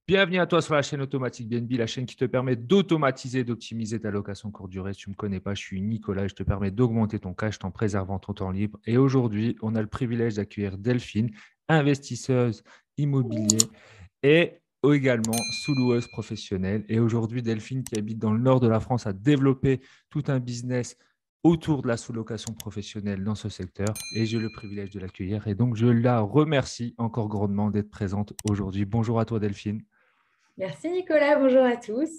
Bienvenue à toi sur la chaîne Automatique BNB, la chaîne qui te permet d'automatiser et d'optimiser ta location courte durée. Si tu ne me connais pas, je suis Nicolas et je te permets d'augmenter ton cash en préservant ton temps libre. Et aujourd'hui, on a le privilège d'accueillir Delphine, investisseuse immobilier et également sous-loueuse professionnelle. Et aujourd'hui, Delphine, qui habite dans le nord de la France, a développé tout un business autour de la sous-location professionnelle dans ce secteur. Et j'ai le privilège de l'accueillir. Et donc, je la remercie encore grandement d'être présente aujourd'hui. Bonjour à toi, Delphine. Merci Nicolas, bonjour à tous.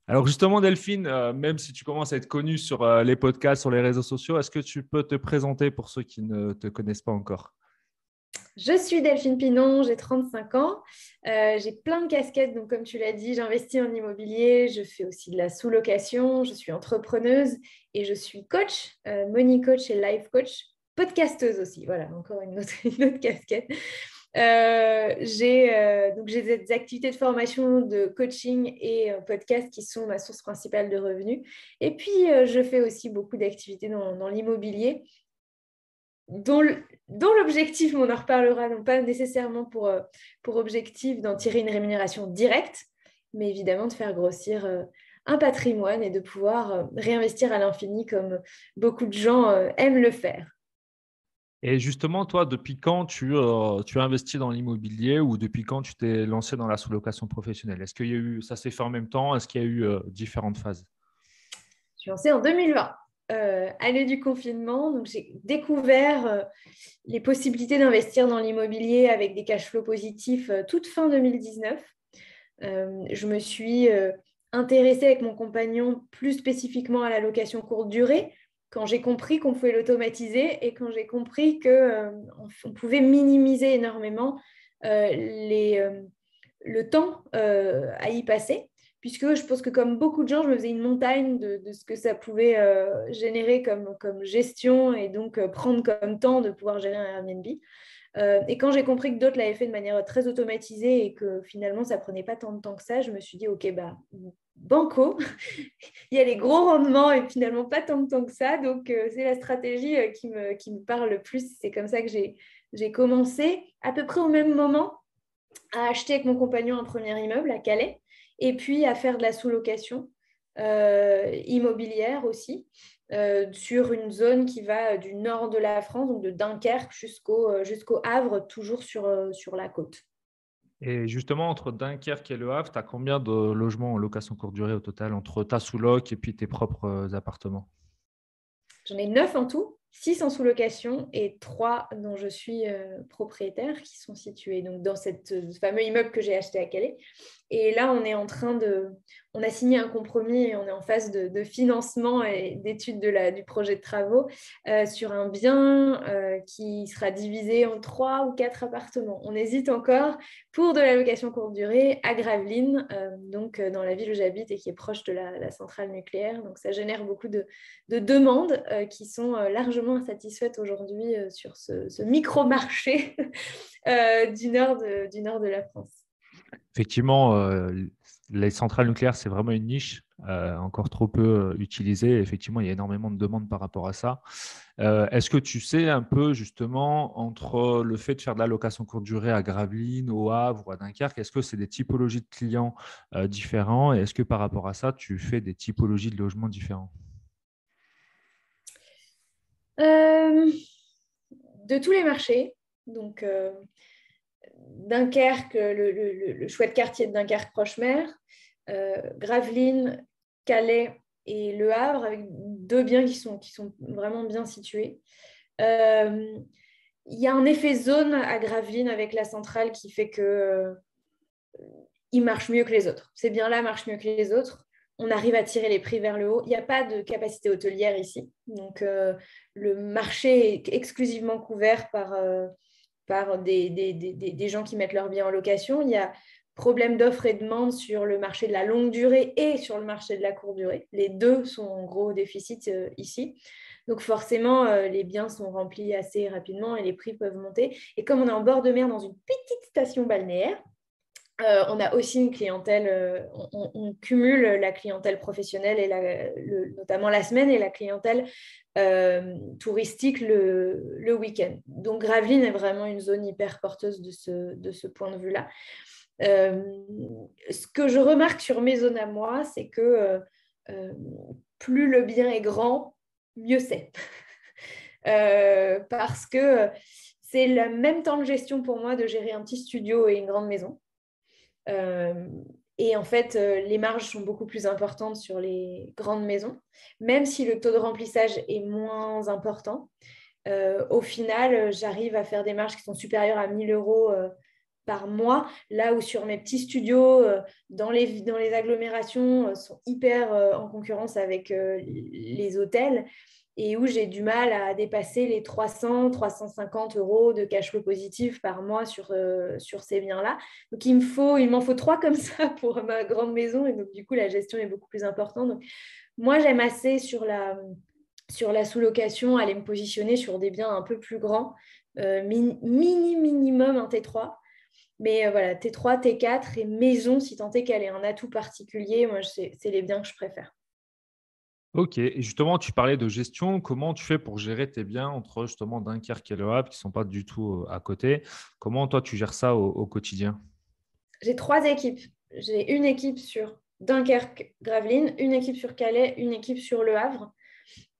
Alors justement, Delphine, même si tu commences à être connue sur les podcasts, sur les réseaux sociaux, est-ce que tu peux te présenter pour ceux qui ne te connaissent pas encore? Je suis Delphine Pinon, j'ai 35 ans. J'ai plein de casquettes, donc comme tu l'as dit, j'investis en immobilier, je fais aussi de la sous-location, je suis entrepreneuse et je suis coach, money coach et life coach, podcasteuse aussi. Voilà, encore une autre casquette. J'ai des activités de formation, de coaching et podcast qui sont ma source principale de revenus. Et puis, je fais aussi beaucoup d'activités dans l'immobilier, dont l'objectif, on en reparlera, non pas nécessairement pour objectif d'en tirer une rémunération directe, mais évidemment de faire grossir un patrimoine et de pouvoir réinvestir à l'infini comme beaucoup de gens aiment le faire. Et justement, toi, depuis quand tu as investi dans l'immobilier ou depuis quand tu t'es lancé dans la sous-location professionnelle? Est-ce qu'il y a eu, ça s'est fait en même temps? Est-ce qu'il y a eu différentes phases? Je suis lancée en 2020, année du confinement. Donc, j'ai découvert les possibilités d'investir dans l'immobilier avec des cash flows positifs toute fin 2019. Je me suis intéressée avec mon compagnon plus spécifiquement à la location courte durée quand j'ai compris qu'on pouvait l'automatiser et quand j'ai compris qu'on pouvait minimiser énormément le temps à y passer, puisque je pense que comme beaucoup de gens, je me faisais une montagne de ce que ça pouvait générer comme gestion et donc prendre comme temps de pouvoir gérer un Airbnb. Et quand j'ai compris que d'autres l'avaient fait de manière très automatisée et que finalement, ça ne prenait pas tant de temps que ça, je me suis dit, OK, bah, banco, il y a les gros rendements et finalement pas tant de temps que ça. Donc, c'est la stratégie qui me parle le plus. C'est comme ça que j'ai commencé à peu près au même moment à acheter avec mon compagnon un premier immeuble à Calais et puis à faire de la sous-location immobilière aussi sur une zone qui va du nord de la France, donc de Dunkerque jusqu'au Havre, toujours sur la côte. Et justement, entre Dunkerque et Le Havre, tu as combien de logements en location courte durée au total, entre ta sous-loc et puis tes propres appartements? J'en ai 9 en tout, 6 en sous-location et 3 dont je suis propriétaire qui sont situés donc, dans ce fameux immeuble que j'ai acheté à Calais. Et là, on a signé un compromis et on est en phase de financement et d'étude du projet de travaux sur un bien qui sera divisé en 3 ou 4 appartements. On hésite encore pour de la location courte durée à Gravelines, dans la ville où j'habite et qui est proche de la centrale nucléaire. Donc, ça génère beaucoup de demandes qui sont largement insatisfaites aujourd'hui sur ce micro-marché du nord de la France. Effectivement, les centrales nucléaires, c'est vraiment une niche encore trop peu utilisée. Effectivement, il y a énormément de demandes par rapport à ça. Est-ce que tu sais un peu justement entre le fait de faire de la location courte durée à Gravelines, au Havre ou à Dunkerque, est-ce que c'est des typologies de clients différents et est-ce que par rapport à ça, tu fais des typologies de logements différents? Euh, de tous les marchés, donc Dunkerque, le chouette quartier de Dunkerque proche-mer, Gravelines, Calais et Le Havre, avec 2 biens qui sont vraiment bien situés. Il y a un effet zone à Gravelines avec la centrale qui fait que il marche mieux que les autres. Ces biens-là marchent mieux que les autres. On arrive à tirer les prix vers le haut. Il n'y a pas de capacité hôtelière ici. Donc, le marché est exclusivement couvert par des gens qui mettent leurs biens en location. Il y a problème d'offre et de demande sur le marché de la longue durée et sur le marché de la courte durée. Les deux sont en gros déficit ici. Donc forcément, les biens sont remplis assez rapidement et les prix peuvent monter. Et comme on est en bord de mer dans une petite station balnéaire, on a aussi une clientèle, on cumule la clientèle professionnelle, notamment la semaine, et la clientèle touristique le week-end. Donc Gravelines est vraiment une zone hyper porteuse de ce point de vue-là. Ce que je remarque sur mes zones à moi, c'est que plus le bien est grand, mieux c'est. Parce que c'est le même temps de gestion pour moi de gérer un petit studio et une grande maison. Euh, et en fait, les marges sont beaucoup plus importantes sur les grandes maisons, même si le taux de remplissage est moins important. Au final, j'arrive à faire des marges qui sont supérieures à 1 000 euros par mois, là où sur mes petits studios, dans les agglomérations, sont hyper en concurrence avec les hôtels et où j'ai du mal à dépasser les 300-350 euros de cash flow positif par mois sur ces biens-là. Donc, il m'en faut 3 comme ça pour ma grande maison et donc du coup, la gestion est beaucoup plus importante. Donc, moi, j'aime assez sur la sous-location, aller me positionner sur des biens un peu plus grands, minimum un T3. Mais voilà, T3, T4 et maison, si tant est qu'elle ait un atout particulier, moi, c'est les biens que je préfère. Ok, et justement, tu parlais de gestion. Comment tu fais pour gérer tes biens entre justement Dunkerque et Le Havre qui ne sont pas du tout à côté? Comment toi, tu gères ça au quotidien? J'ai 3 équipes. J'ai une équipe sur Dunkerque, Gravelines, une équipe sur Calais, une équipe sur Le Havre.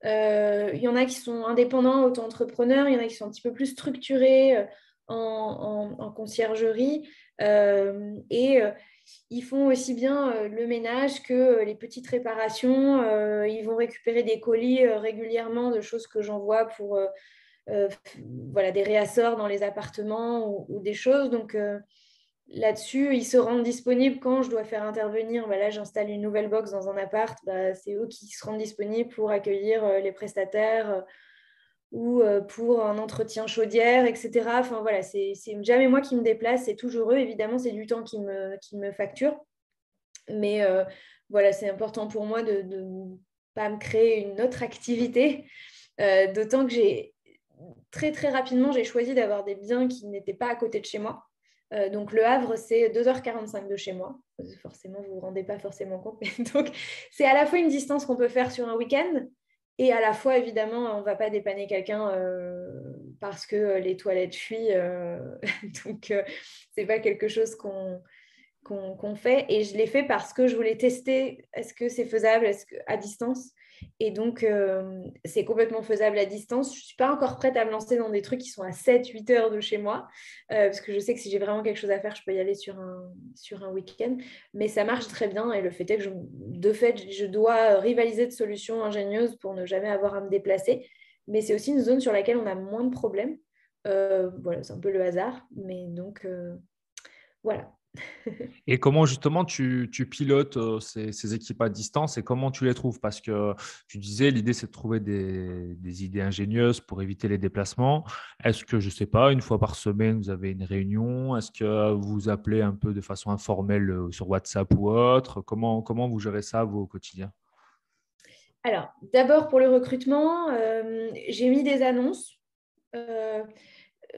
Il y en a qui sont indépendants, auto-entrepreneurs, il y en a qui sont un petit peu plus structurés en conciergerie. Et ils font aussi bien le ménage que les petites réparations. Ils vont récupérer des colis régulièrement de choses que j'envoie pour euh, voilà, des réassorts dans les appartements ou des choses. Donc là-dessus, ils se rendent disponibles quand je dois faire intervenir. Bah là, j'installe une nouvelle box dans un appart. Bah, c'est eux qui se rendent disponibles pour accueillir les prestataires ou pour un entretien chaudière, etc. Enfin voilà, c'est jamais moi qui me déplace, c'est toujours eux. Évidemment, c'est du temps qui me facture. Mais voilà, c'est important pour moi de ne pas me créer une autre activité. D'autant que très très rapidement, j'ai choisi d'avoir des biens qui n'étaient pas à côté de chez moi. Donc le Havre, c'est 2h45 de chez moi. Forcément, vous ne vous rendez pas forcément compte. Donc c'est à la fois une distance qu'on peut faire sur un week-end et à la fois, évidemment, on ne va pas dépanner quelqu'un parce que les toilettes fuient. Donc c'est pas quelque chose qu'on fait. Et je l'ai fait parce que je voulais tester est-ce que c'est faisable à distance. Et donc, c'est complètement faisable à distance. Je ne suis pas encore prête à me lancer dans des trucs qui sont à 7-8 heures de chez moi, parce que je sais que si j'ai vraiment quelque chose à faire, je peux y aller sur un week-end. Mais ça marche très bien. Et le fait est que, de fait, je dois rivaliser de solutions ingénieuses pour ne jamais avoir à me déplacer. Mais c'est aussi une zone sur laquelle on a moins de problèmes. Voilà, c'est un peu le hasard. Mais donc, voilà. Et comment justement tu pilotes ces équipes à distance et comment tu les trouves? Parce que tu disais, l'idée, c'est de trouver des idées ingénieuses pour éviter les déplacements. Est-ce que, je ne sais pas, une fois par semaine, vous avez une réunion? Est-ce que vous vous appelez un peu de façon informelle sur WhatsApp ou autre? Comment vous gérez ça, vous, au quotidien? Alors, d'abord pour le recrutement, j'ai mis des annonces. Euh,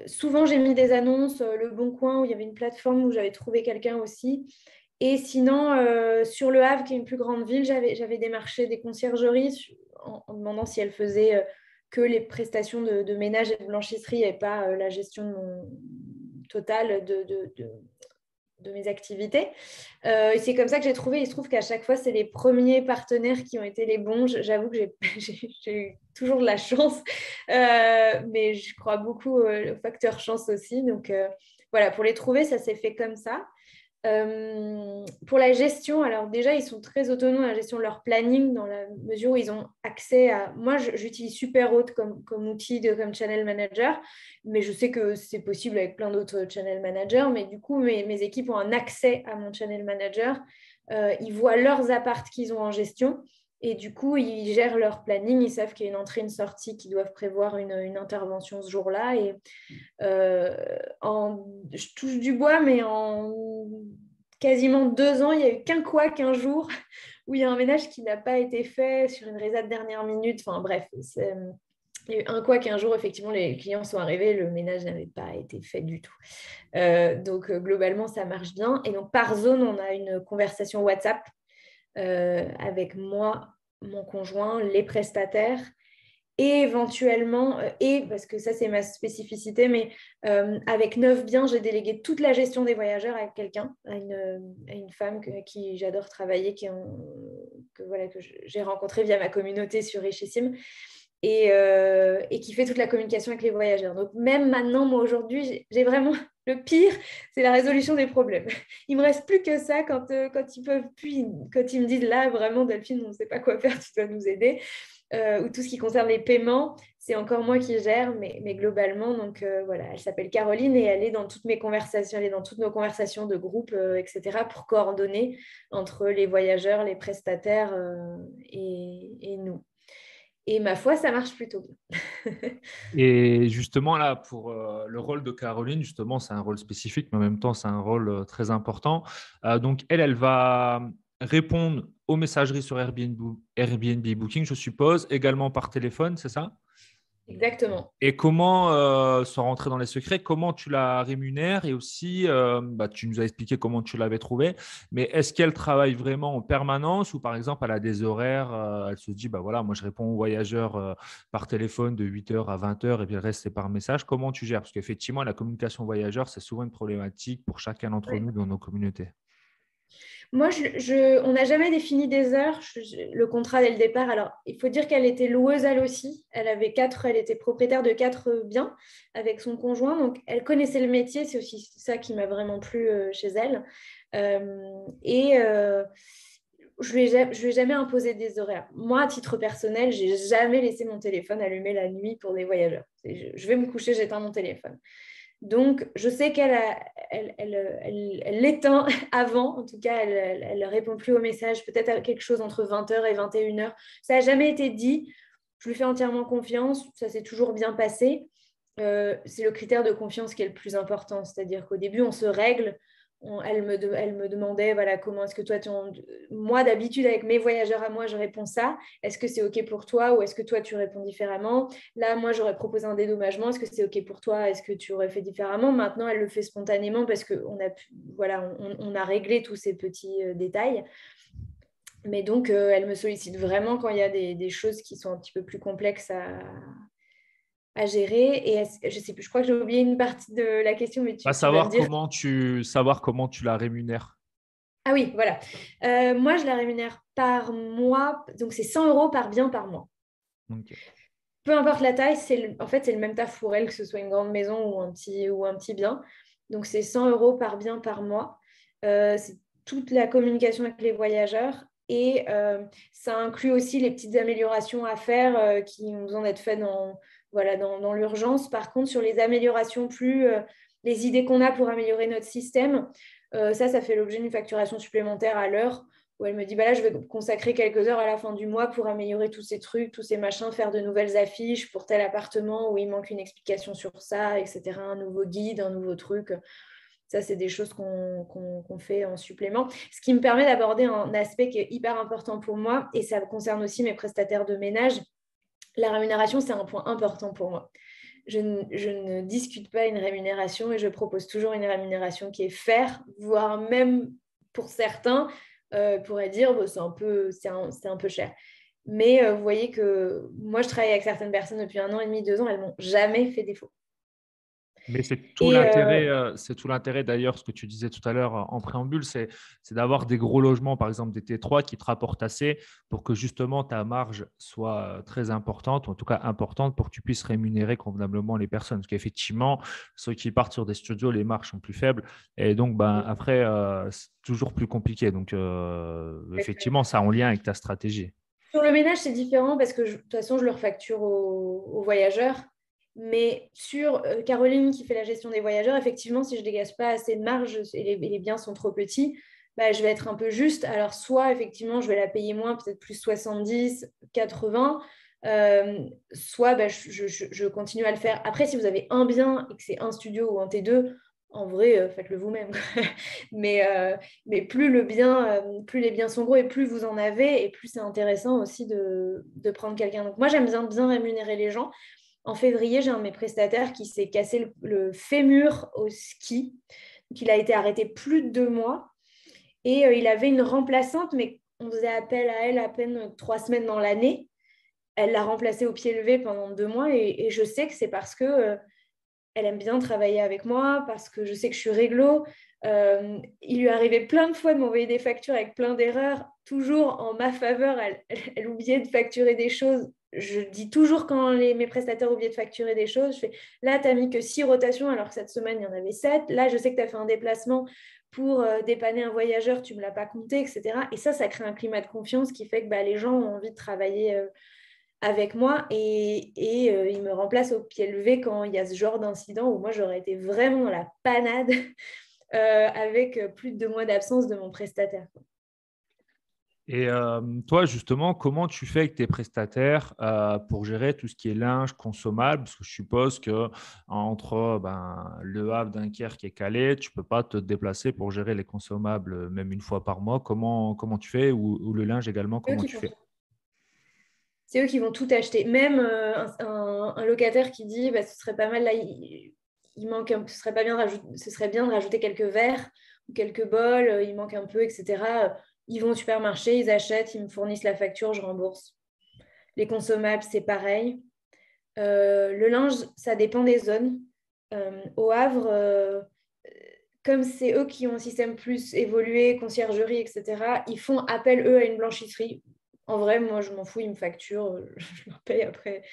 Souvent, j'ai mis des annonces, Le Bon Coin, où il y avait une plateforme où j'avais trouvé quelqu'un aussi. Et sinon, sur Le Havre, qui est une plus grande ville, j'avais démarché des conciergeries en demandant si elles faisaient que les prestations de ménage et de blanchisserie et pas la gestion de mon total de mes activités. Et c'est comme ça que j'ai trouvé. Il se trouve qu'à chaque fois, c'est les premiers partenaires qui ont été les bons. J'avoue que j'ai eu toujours de la chance, mais je crois beaucoup au facteur chance aussi. Donc voilà, pour les trouver, ça s'est fait comme ça. Pour la gestion, alors déjà, ils sont très autonomes à la gestion de leur planning dans la mesure où ils ont accès à... Moi, j'utilise Superhot comme outil, comme channel manager, mais je sais que c'est possible avec plein d'autres channel managers, mais du coup, mes équipes ont un accès à mon channel manager. Ils voient leurs apparts qu'ils ont en gestion et du coup, ils gèrent leur planning. Ils savent qu'il y a une entrée, une sortie, qu'ils doivent prévoir une intervention ce jour-là. Et je touche du bois, mais en quasiment 2 ans, il n'y a eu qu'un couac un jour où il y a un ménage qui n'a pas été fait sur une résa de dernière minute. Enfin bref, il y a eu un couac un jour, effectivement, les clients sont arrivés, le ménage n'avait pas été fait du tout. Donc globalement, ça marche bien. Et donc par zone, on a une conversation WhatsApp avec moi, mon conjoint, les prestataires Et éventuellement, parce que ça c'est ma spécificité, mais avec 9 biens, j'ai délégué toute la gestion des voyageurs à quelqu'un, à une femme qui j'adore travailler, que j'ai rencontrée via ma communauté sur Richissime et qui fait toute la communication avec les voyageurs. Donc même maintenant, moi aujourd'hui, j'ai vraiment le pire, c'est la résolution des problèmes. Il me reste plus que ça quand ils peuvent plus, quand ils me disent là vraiment Delphine, on ne sait pas quoi faire, tu dois nous aider. Ou tout ce qui concerne les paiements, c'est encore moi qui gère, mais globalement, donc voilà, elle s'appelle Caroline et elle est dans toutes mes conversations, elle est dans toutes nos conversations de groupe, etc., pour coordonner entre les voyageurs, les prestataires et nous. Et ma foi, ça marche plutôt bien. Et justement, là, pour le rôle de Caroline, justement, c'est un rôle spécifique, mais en même temps, c'est un rôle très important. Donc, elle va répondre aux messageries sur Airbnb Booking, je suppose, également par téléphone, c'est ça? Exactement. Et comment, sans rentrer dans les secrets, comment tu la rémunères et aussi, tu nous as expliqué comment tu l'avais trouvée, mais est-ce qu'elle travaille vraiment en permanence ou par exemple, elle a des horaires, elle se dit, bah voilà, moi je réponds aux voyageurs par téléphone de 8h à 20h et puis le reste c'est par message. Comment tu gères? Parce qu'effectivement, la communication voyageur, c'est souvent une problématique pour chacun d'entre Ouais. nous dans nos communautés. Moi, on n'a jamais défini des heures, le contrat dès le départ. Alors, il faut dire qu'elle était loueuse elle aussi. Elle était propriétaire de 4 biens avec son conjoint. Donc, elle connaissait le métier. C'est aussi ça qui m'a vraiment plu chez elle. Et je lui ai jamais imposé des horaires. Moi, à titre personnel, j'ai jamais laissé mon téléphone allumé la nuit pour des voyageurs. Je vais me coucher, j'éteins mon téléphone. Donc, je sais elle l'éteint avant. En tout cas, elle ne répond plus aux messages, peut-être à quelque chose entre 20h et 21h. Ça n'a jamais été dit. Je lui fais entièrement confiance. Ça s'est toujours bien passé. C'est le critère de confiance qui est le plus important. C'est-à-dire qu'au début, on se règle. Elle me demandait, voilà, comment est-ce que toi, moi, d'habitude, avec mes voyageurs à moi, je réponds ça. Est-ce que c'est OK pour toi ou est-ce que toi, tu réponds différemment? Là, moi, j'aurais proposé un dédommagement. Est-ce que c'est OK pour toi? Est-ce que tu aurais fait différemment? Maintenant, elle le fait spontanément parce qu'on a, voilà, on a réglé tous ces petits détails. Mais donc, elle me sollicite vraiment quand il y a des choses qui sont un petit peu plus complexes à gérer. Et je sais plus, je crois que j'ai oublié une partie de la question, mais tu vas me dire. Savoir comment tu la rémunères. Ah oui, voilà. Moi, je la rémunère par mois. Donc, c'est 100 euros par bien par mois. Ok. Peu importe la taille, en fait, c'est le même taf pour elle, que ce soit une grande maison ou un petit bien. Donc, c'est 100 euros par bien par mois. C'est toute la communication avec les voyageurs. Et ça inclut aussi les petites améliorations à faire qui ont besoin d'être faites dans l'urgence. Par contre, sur les améliorations les idées qu'on a pour améliorer notre système, ça fait l'objet d'une facturation supplémentaire à l'heure où elle me dit, bah là, je vais consacrer quelques heures à la fin du mois pour améliorer tous ces trucs, tous ces machins, faire de nouvelles affiches pour tel appartement où il manque une explication sur ça, etc. Un nouveau guide, un nouveau truc. Ça, c'est des choses qu'on fait en supplément. Ce qui me permet d'aborder un aspect qui est hyper important pour moi, et ça concerne aussi mes prestataires de ménage. La rémunération, c'est un point important pour moi. Je ne discute pas une rémunération et je propose toujours une rémunération qui est fair, voire même pour certains, pourraient dire bon, c'est un peu cher. Mais vous voyez que moi, je travaille avec certaines personnes depuis 1 an et demi, 2 ans, elles m'ont jamais fait défaut. Mais Et c'est tout l'intérêt d'ailleurs, ce que tu disais tout à l'heure en préambule, c'est d'avoir des gros logements, par exemple des T3, qui te rapportent assez pour que justement ta marge soit très importante, ou en tout cas importante pour que tu puisses rémunérer convenablement les personnes. Parce qu'effectivement, ceux qui partent sur des studios, les marges sont plus faibles et donc après, c'est toujours plus compliqué. Donc effectivement, ça en lien avec ta stratégie. sur le ménage, c'est différent parce que de toute façon, je leur facture aux voyageurs. Mais sur Caroline qui fait la gestion des voyageurs, effectivement, si je ne dégage pas assez de marge et les biens sont trop petits, bah, je vais être un peu juste. Alors, soit effectivement, je vais la payer moins, peut-être plus 70, 80, soit bah, je continue à le faire. Après, si vous avez un bien et que c'est un studio ou un T2, en vrai, faites-le vous-même. mais plus plus les biens sont gros et plus vous en avez, et plus c'est intéressant aussi de prendre quelqu'un. Donc, moi, j'aime bien rémunérer les gens. En février, j'ai un de mes prestataires qui s'est cassé le fémur au ski. Donc, il a été arrêté plus de 2 mois. Et il avait une remplaçante, mais on faisait appel à elle à peine 3 semaines dans l'année. elle l'a remplacée au pied levé pendant 2 mois et je sais que c'est parce que elle aime bien travailler avec moi, parce que je sais que je suis réglo. Il lui arrivait plein de fois de m'envoyer des factures avec plein d'erreurs, toujours en ma faveur. Elle oubliait de facturer des choses. Je dis toujours quand mes prestataires oubliaient de facturer des choses, je fais là, tu n'as mis que 6 rotations alors que cette semaine, il y en avait 7. Là, je sais que tu as fait un déplacement pour dépanner un voyageur, tu ne me l'as pas compté, etc. Et ça crée un climat de confiance qui fait que les gens ont envie de travailler avec moi et il me remplace au pied levé quand il y a ce genre d'incident où moi, j'aurais été vraiment dans la panade avec plus de 2 mois d'absence de mon prestataire. Et toi, justement, comment tu fais avec tes prestataires pour gérer tout ce qui est linge consommable? Parce que je suppose que entre Le Havre, Dunkerque et Calais, tu ne peux pas te déplacer pour gérer les consommables même une fois par mois. Comment tu fais? Ou le linge également, comment tu fais? C'est eux qui vont tout acheter. Même un locataire qui dit ce serait pas mal, là, il manque ce serait bien de rajouter quelques verres ou quelques bols, il manque un peu, etc. Ils vont au supermarché, ils achètent, ils me fournissent la facture, je rembourse. Les consommables, c'est pareil. Le linge, ça dépend des zones. Au Havre, comme c'est eux qui ont un système plus évolué, conciergerie, etc., ils font appel, eux, à une blanchisserie. En vrai, moi, je m'en fous, ils me facturent, je leur paye après.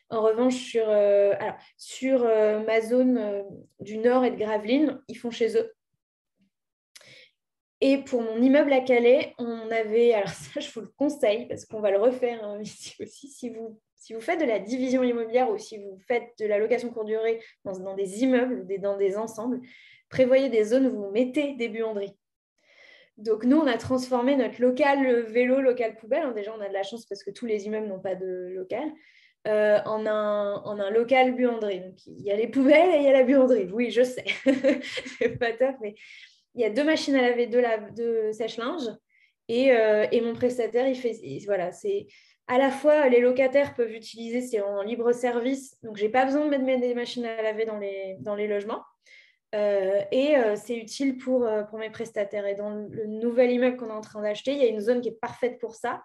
En revanche, sur ma zone du Nord et de Gravelines, ils font chez eux. Et pour mon immeuble à Calais, on avait, alors ça, je vous le conseille parce qu'on va le refaire ici aussi, si vous faites de la division immobilière ou si vous faites de la location courte durée dans des immeubles ou dans des ensembles, prévoyez des zones où vous mettez des buanderies. Donc, nous, on a transformé notre local vélo, local poubelle. Déjà, on a de la chance parce que tous les immeubles n'ont pas de local. En un local buanderie. Donc, il y a les poubelles et il y a la buanderie. Oui, je sais. C'est pas top, mais il y a 2 machines à laver, 2 sèche-linge. Et mon prestataire, il fait. Voilà, c'est. À la fois, les locataires peuvent utiliser, c'est en libre service. Donc, je n'ai pas besoin de mettre des machines à laver dans les logements. C'est utile pour mes prestataires. Et dans le nouvel immeuble qu'on est en train d'acheter, il y a une zone qui est parfaite pour ça.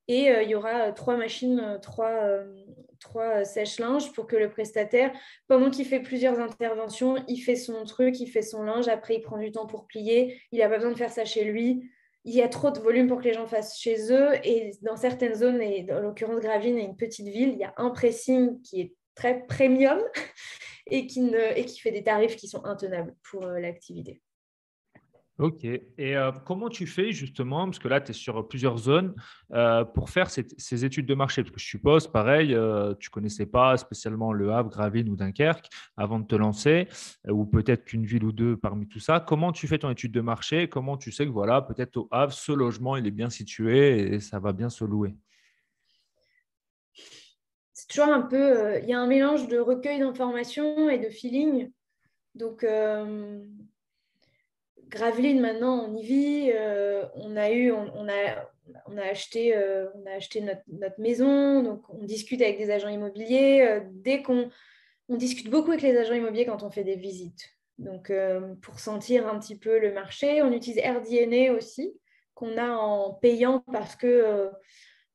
Et il y aura 3 machines, 3 sèche-linge pour que le prestataire, pendant qu'il fait plusieurs interventions, il fait son truc, il fait son linge. Après, il prend du temps pour plier. Il n'a pas besoin de faire ça chez lui. Il y a trop de volume pour que les gens fassent chez eux. Et dans certaines zones, et en l'occurrence Gravelines est une petite ville, il y a un pressing qui est très premium et qui fait des tarifs qui sont intenables pour l'activité. Ok. Et comment tu fais justement, parce que là, tu es sur plusieurs zones, pour faire ces études de marché? Parce que je suppose, pareil, tu ne connaissais pas spécialement Le Havre, Gravelines ou Dunkerque avant de te lancer, ou peut-être qu'une ville ou deux parmi tout ça. Comment tu fais ton étude de marché? Comment tu sais que voilà, peut-être au Havre, ce logement, il est bien situé et ça va bien se louer? C'est toujours un peu, il y a un mélange de recueil d'informations et de feeling. Donc, Gravelines, maintenant, on y vit. On a acheté notre maison. Donc, on discute avec des agents immobiliers. On discute beaucoup avec les agents immobiliers quand on fait des visites. Donc, pour sentir un petit peu le marché, on utilise AirDNA aussi, qu'on a en payant parce que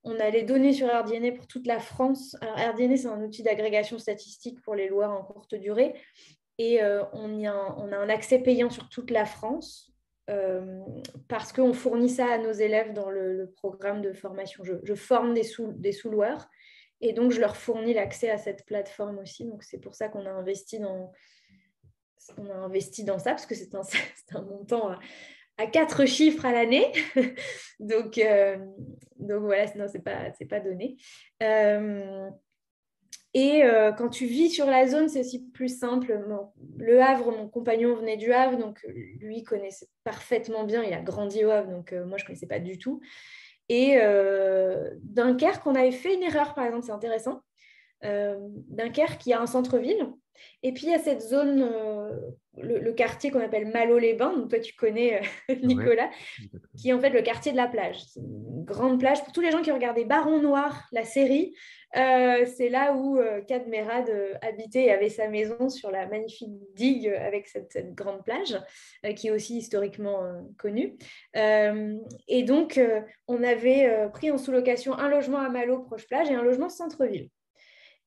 on a les données sur AirDNA pour toute la France. Alors, AirDNA, c'est un outil d'agrégation statistique pour les loueurs en courte durée. Et on a un accès payant sur toute la France parce qu'on fournit ça à nos élèves dans le programme de formation. Je forme des sous-loueurs et donc je leur fournis l'accès à cette plateforme aussi. Donc c'est pour ça qu'on a investi dans ça parce que c'est un montant à 4 chiffres à l'année. donc voilà, sinon c'est pas donné. Quand tu vis sur la zone, c'est aussi plus simple. Le Havre, mon compagnon venait du Havre, donc lui connaissait parfaitement bien. Il a grandi au Havre, donc moi, je ne connaissais pas du tout. Et Dunkerque, on avait fait une erreur, par exemple, c'est intéressant. Dunkerque, il y a un centre-ville, Et puis, il y a cette zone, le quartier qu'on appelle Malo-les-Bains, donc toi, tu connais, Ouais. Nicolas, qui est en fait le quartier de la plage. C'est une grande plage. Pour tous les gens qui regardaient Baron Noir, la série, c'est là où Cadmerade habitait et avait sa maison sur la magnifique digue avec cette grande plage, qui est aussi historiquement connue. Et donc, on avait pris en sous-location un logement à Malo, proche plage, et un logement centre-ville.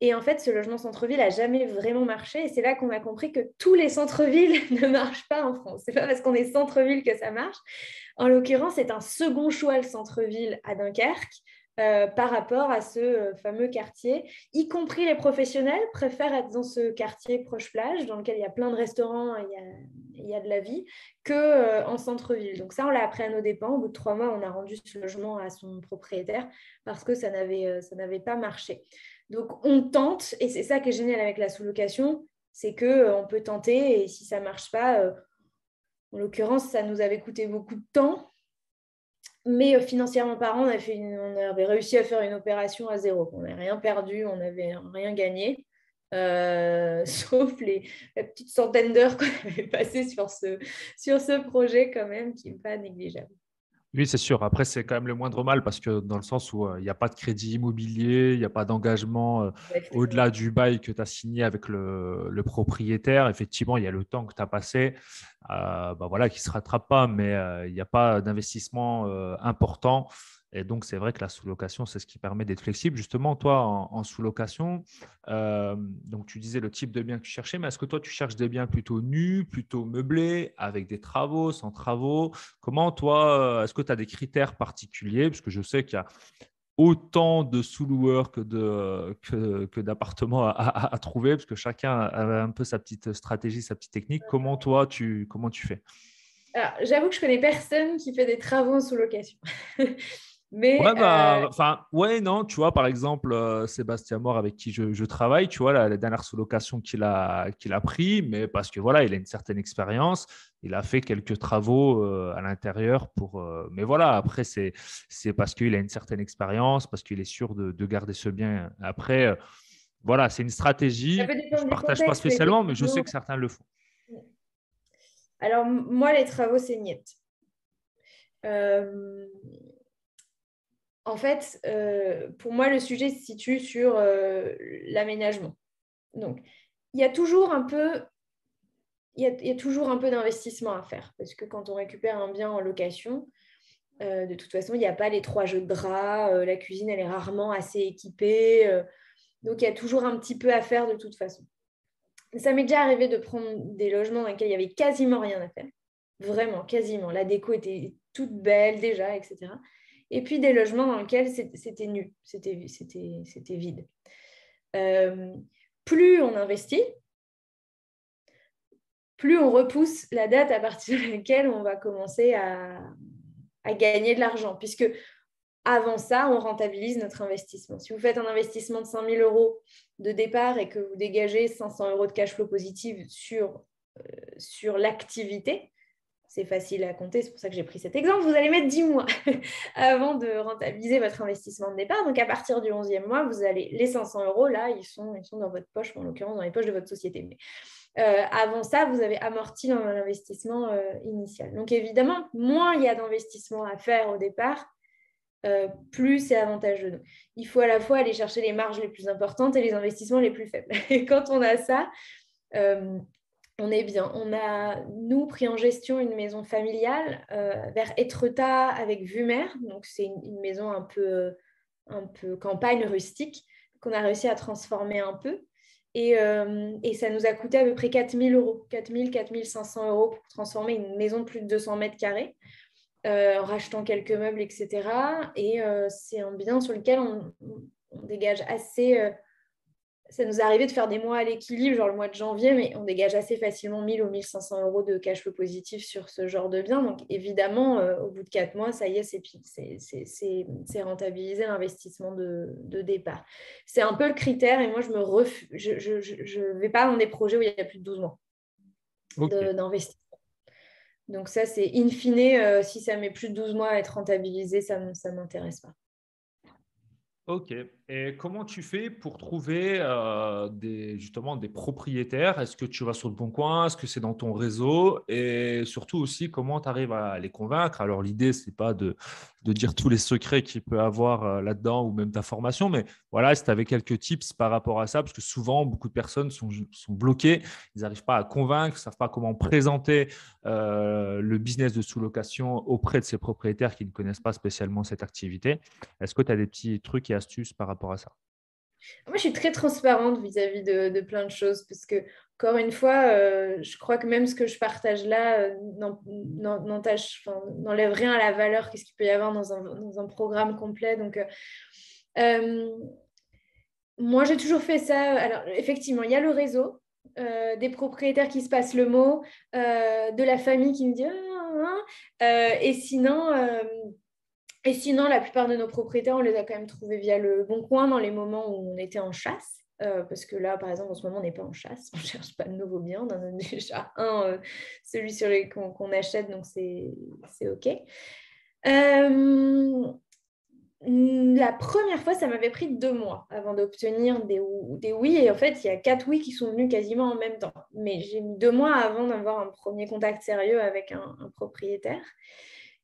Et en fait, ce logement centre-ville n'a jamais vraiment marché. Et c'est là qu'on a compris que tous les centres-villes ne marchent pas en France. Ce n'est pas parce qu'on est centre-ville que ça marche. En l'occurrence, c'est un second choix, le centre-ville à Dunkerque, par rapport à ce fameux quartier. Y compris les professionnels préfèrent être dans ce quartier proche plage, dans lequel il y a plein de restaurants et il y a de la vie, qu'en centre-ville. Donc ça, on l'a appris à nos dépens. Au bout de 3 mois, on a rendu ce logement à son propriétaire parce que ça n'avait pas marché. Donc, on tente, et c'est ça qui est génial avec la sous-location, c'est qu'on peut tenter, et si ça ne marche pas, en l'occurrence, ça nous avait coûté beaucoup de temps, mais financièrement parlant, on avait réussi à faire une opération à zéro. On n'avait rien perdu, on n'avait rien gagné, sauf la petite centaine d'heures qu'on avait passées sur ce projet quand même, qui n'est pas négligeable. Oui, c'est sûr. Après, c'est quand même le moindre mal parce que dans le sens où il n'y a pas de crédit immobilier, il n'y a pas d'engagement Exactement. au-delà du bail que tu as signé avec le propriétaire. Effectivement, il y a le temps que tu as passé bah voilà, qui ne se rattrape pas, mais il n'y a pas d'investissement important. Et donc, c'est vrai que la sous-location, c'est ce qui permet d'être flexible. Justement, toi, en sous-location, donc tu disais le type de bien que tu cherchais, mais est-ce que toi, tu cherches des biens plutôt nus, plutôt meublés, avec des travaux, sans travaux? Comment, toi, est-ce que tu as des critères particuliers? Parce que je sais qu'il y a autant de sous-loueurs que d'appartements à trouver, parce que chacun a un peu sa petite stratégie, sa petite technique. Comment tu fais? Alors, j'avoue que je connais personne qui fait des travaux en sous-location. Ouais, Mais bah, enfin, ouais, non, tu vois, par exemple, Sébastien Mort, avec qui je travaille, tu vois, la dernière sous-location qu'il a pris, mais parce que voilà, il a une certaine expérience, il a fait quelques travaux à l'intérieur mais voilà, après, c'est parce qu'il a une certaine expérience, parce qu'il est sûr de garder ce bien. Après, voilà, c'est une ça stratégie, peut je dépendre ne du partage pas contexte, mais spécialement, mais je sais effectivement. que certains le font. Alors, moi, les travaux, c'est niet. Euh, En fait, pour moi, le sujet se situe sur l'aménagement. Donc, il y a toujours un peu, il y a toujours un peu d'investissement à faire parce que quand on récupère un bien en location, de toute façon, il n'y a pas les 3 jeux de draps, la cuisine, elle est rarement assez équipée, donc il y a toujours un petit peu à faire de toute façon. Ça m'est déjà arrivé de prendre des logements dans lesquels il n'y avait quasiment rien à faire, vraiment, quasiment. La déco était toute belle déjà, etc. Et puis des logements dans lesquels c'était nu, c'était vide. Euh, Plus on investit, plus on repousse la date à partir de laquelle on va commencer à gagner de l'argent, puisque avant ça, on rentabilise notre investissement. Si vous faites un investissement de 5 000 euros de départ et que vous dégagez 500 euros de cash flow positif sur l'activité, c'est facile à compter, c'est pour ça que j'ai pris cet exemple. Vous allez mettre 10 mois avant de rentabiliser votre investissement de départ. Donc, à partir du 11e mois, vous allez, les 500 euros, là, ils sont dans votre poche, en l'occurrence dans les poches de votre société. Mais avant ça, vous avez amorti l'investissement initial. Donc, évidemment, moins il y a d'investissement à faire au départ, plus c'est avantageux. Donc, il faut à la fois aller chercher les marges les plus importantes et les investissements les plus faibles. Et quand on a ça, on est bien. On a, nous, pris en gestion une maison familiale vers Étretat avec vue mer. Donc, c'est une maison un peu campagne rustique qu'on a réussi à transformer un peu. Et ça nous a coûté à peu près 4 000 euros, 4 500 euros pour transformer une maison de plus de 200 mètres carrés, en rachetant quelques meubles, etc. Et c'est un bien sur lequel on dégage assez. Ça nous est arrivé de faire des mois à l'équilibre, genre le mois de janvier, mais on dégage assez facilement 1 000 ou 1 500 euros de cash flow positif sur ce genre de bien. Donc évidemment, au bout de 4 mois, ça y est, c'est rentabilisé l'investissement de départ. C'est un peu le critère et moi, je vais pas dans des projets où il y a plus de 12 mois Ok. d'investissement. Donc ça, c'est in fine, si ça met plus de 12 mois à être rentabilisé, ça ne m'intéresse pas. Ok. Et comment tu fais pour trouver justement des propriétaires? Est-ce que tu vas sur le Bon Coin? Est-ce que c'est dans ton réseau? Et surtout aussi, comment tu arrives à les convaincre? Alors, l'idée, c'est pas de dire tous les secrets qu'il peut avoir là-dedans ou même ta formation, mais voilà, si tu avais quelques tips par rapport à ça, parce que souvent, beaucoup de personnes sont bloquées, ils n'arrivent pas à convaincre, ne savent pas comment présenter le business de sous-location auprès de ces propriétaires qui ne connaissent pas spécialement cette activité. Est-ce que tu as des petits trucs et astuces par rapport à ça? Moi, je suis très transparente vis-à-vis de plein de choses parce que, encore une fois, je crois que même ce que je partage là n'enlève rien à la valeur qu'est-ce qu'il peut y avoir dans un programme complet. Donc, euh, moi, j'ai toujours fait ça. Alors, effectivement, il y a le réseau, des propriétaires qui se passent le mot, de la famille qui me dit et sinon, la plupart de nos propriétaires, on les a quand même trouvés via le Bon Coin dans les moments où on était en chasse. Parce que là, par exemple, en ce moment, on n'est pas en chasse, on ne cherche pas de nouveaux biens. On en a déjà celui sur qu'on achète, donc c'est OK. La première fois, ça m'avait pris 2 mois avant d'obtenir des oui. Et en fait, il y a 4 oui qui sont venus quasiment en même temps. Mais j'ai mis 2 mois avant d'avoir un premier contact sérieux avec un propriétaire.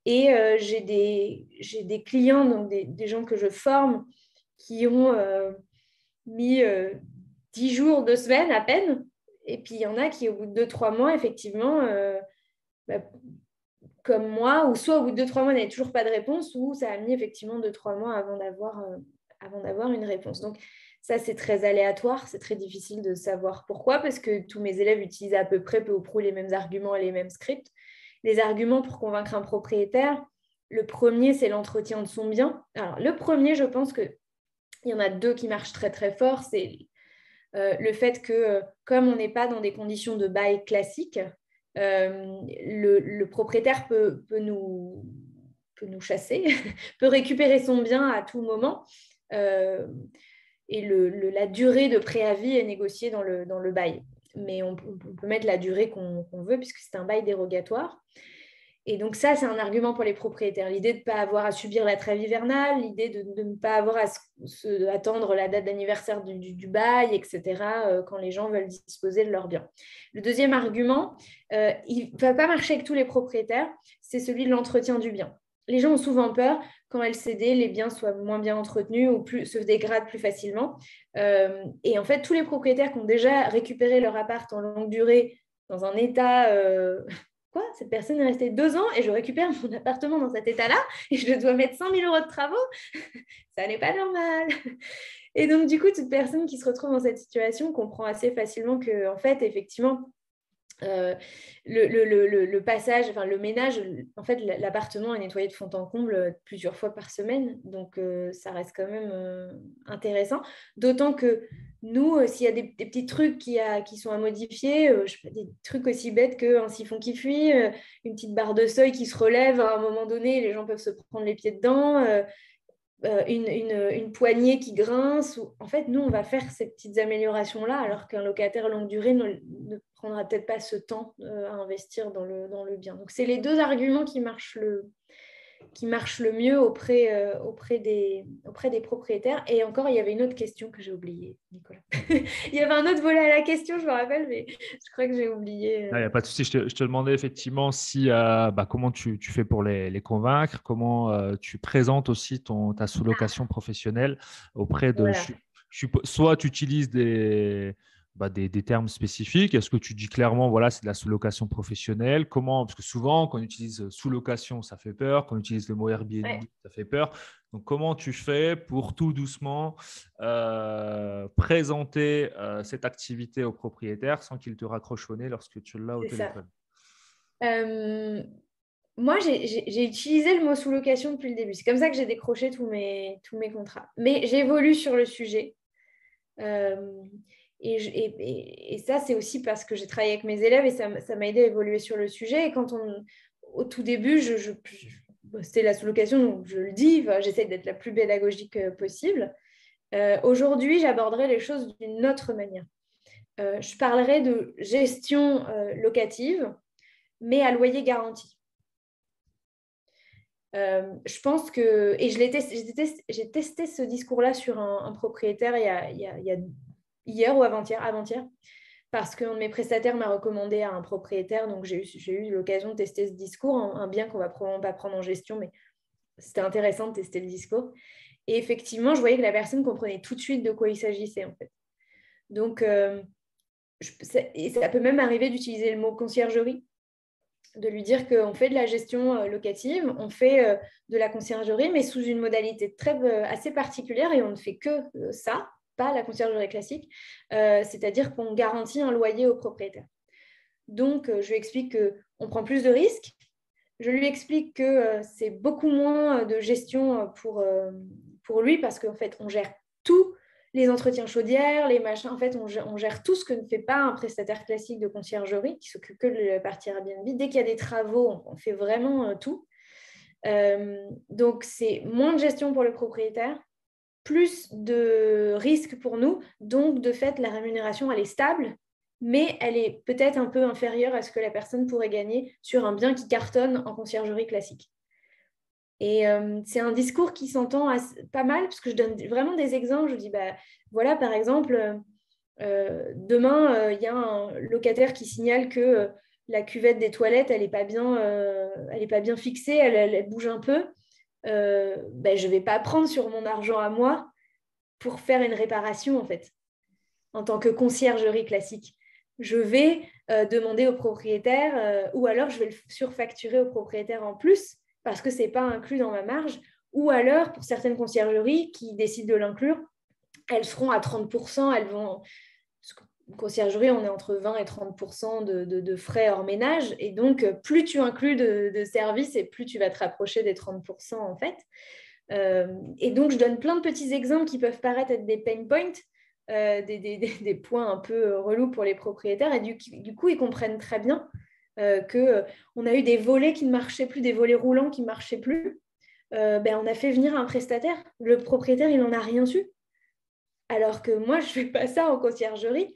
Et j'ai des clients, donc des gens que je forme, qui ont mis 10 jours, 2 semaines à peine. Et puis, il y en a qui, au bout de 2, 3 mois, effectivement, bah, comme moi, ou soit au bout de 2, 3 mois, n'avait toujours pas de réponse, ou ça a mis effectivement 2, 3 mois avant d'avoir une réponse. Donc, ça, c'est très aléatoire, c'est très difficile de savoir pourquoi, parce que tous mes élèves utilisent à peu près peu ou prou les mêmes arguments et les mêmes scripts. Les arguments pour convaincre un propriétaire, le premier, c'est l'entretien de son bien. Alors, le premier, je pense qu'il y en a 2 qui marchent très, très fort. C'est le fait que, comme on n'est pas dans des conditions de bail classiques, le propriétaire peut nous chasser, peut récupérer son bien à tout moment. Et la durée de préavis est négociée dans le bail. Mais on peut mettre la durée qu'on veut puisque c'est un bail dérogatoire. Et donc ça, c'est un argument pour les propriétaires. L'idée de ne pas avoir à subir la trêve hivernale, l'idée de ne pas avoir à attendre la date d'anniversaire du bail, etc., quand les gens veulent disposer de leurs biens. Le deuxième argument, il ne va pas marcher avec tous les propriétaires, c'est celui de l'entretien du bien. Les gens ont souvent peur, quand LCD, les biens soient moins bien entretenus ou se dégradent plus facilement. Et en fait, tous les propriétaires qui ont déjà récupéré leur appart en longue durée dans un état... Quoi, cette personne est restée 2 ans et je récupère mon appartement dans cet état-là et je dois mettre 100 000 euros de travaux. Ça n'est pas normal. Et donc, du coup, toute personne qui se retrouve dans cette situation comprend assez facilement que, en fait, effectivement, le passage, enfin le ménage, en fait, l'appartement est nettoyé de fond en comble plusieurs fois par semaine. Donc, ça reste quand même intéressant. D'autant que nous, s'il y a des petits trucs qui sont à modifier, je sais pas, des trucs aussi bêtes qu'un siphon qui fuit, une petite barre de seuil qui se relève à un moment donné, les gens peuvent se prendre les pieds dedans. Une poignée qui grince. En fait, nous, on va faire ces petites améliorations-là, alors qu'un locataire longue durée ne prendra peut-être pas ce temps à investir dans le bien. Donc, c'est les 2 arguments qui marchent le mieux auprès des propriétaires. Et encore, il y avait une autre question que j'ai oubliée, Nicolas. Il y avait un autre volet à la question, je me rappelle, mais je crois que j'ai oublié. Il n'y a pas de souci. Je te demandais effectivement comment tu fais pour les convaincre, comment tu présentes aussi ta sous-location professionnelle auprès de. Voilà. Soit tu utilises des termes spécifiques. Est-ce que tu dis clairement, voilà, c'est de la sous-location professionnelle? Comment? Parce que souvent, quand on utilise sous-location, ça fait peur. Quand on utilise le mot Airbnb, Ouais. ça fait peur. Donc, comment tu fais pour tout doucement présenter cette activité au propriétaire sans qu'il te raccroche au nez lorsque tu l'as au C'est ça. téléphone? Euh, Moi, j'ai utilisé le mot sous-location depuis le début. C'est comme ça que j'ai décroché tous mes contrats. Mais j'évolue sur le sujet. Euh, et ça, c'est aussi parce que j'ai travaillé avec mes élèves et ça m'a aidé à évoluer sur le sujet. Et au tout début, c'était la sous-location, donc je le dis, enfin, j'essaie d'être la plus pédagogique possible. Aujourd'hui, j'aborderai les choses d'une autre manière. Je parlerai de gestion locative, mais à loyer garanti. Je pense que, et j'ai testé ce discours-là sur un propriétaire hier ou avant-hier, parce qu'un de mes prestataires m'a recommandé à un propriétaire, donc j'ai eu l'occasion de tester ce discours, un bien qu'on va probablement pas prendre en gestion, mais c'était intéressant de tester le discours. Et effectivement, je voyais que la personne comprenait tout de suite de quoi il s'agissait, en fait. Donc, et ça peut même arriver d'utiliser le mot conciergerie, de lui dire qu'on fait de la gestion locative, on fait de la conciergerie, mais sous une modalité assez particulière, et on ne fait que ça, pas la conciergerie classique, c'est-à-dire qu'on garantit un loyer au propriétaire. Donc, je lui explique qu'on prend plus de risques, je lui explique que c'est beaucoup moins de gestion pour lui, parce qu'en fait, on gère tout, les entretiens chaudières, les machins. En fait, on gère tout ce que ne fait pas un prestataire classique de conciergerie qui s'occupe que de la partie Airbnb. Dès qu'il y a des travaux, on fait vraiment tout. Donc, c'est moins de gestion pour le propriétaire, plus de risques pour nous. Donc, de fait, la rémunération, elle est stable, mais elle est peut-être un peu inférieure à ce que la personne pourrait gagner sur un bien qui cartonne en conciergerie classique. Et c'est un discours qui s'entend pas mal, parce que je donne vraiment des exemples. Je dis, voilà, par exemple, demain, il y a un locataire qui signale que la cuvette des toilettes, elle n'est pas bien fixée, elle bouge un peu. Je ne vais pas prendre sur mon argent à moi pour faire une réparation, en fait, en tant que conciergerie classique. Je vais demander au propriétaire, ou alors je vais le surfacturer au propriétaire en plus, parce que ce n'est pas inclus dans ma marge, ou alors, pour certaines conciergeries qui décident de l'inclure, elles seront à 30%, elles vont... Conciergerie, on est entre 20 et 30% de frais hors ménage, et donc plus tu inclus de services et plus tu vas te rapprocher des 30% en fait. Et donc, je donne plein de petits exemples qui peuvent paraître être des pain points, des points un peu relous pour les propriétaires, et du coup, ils comprennent très bien qu'on a eu des volets qui ne marchaient plus, des volets roulants qui ne marchaient plus. On a fait venir un prestataire. Le propriétaire, il n'en a rien su. Alors que moi, je ne fais pas ça en conciergerie.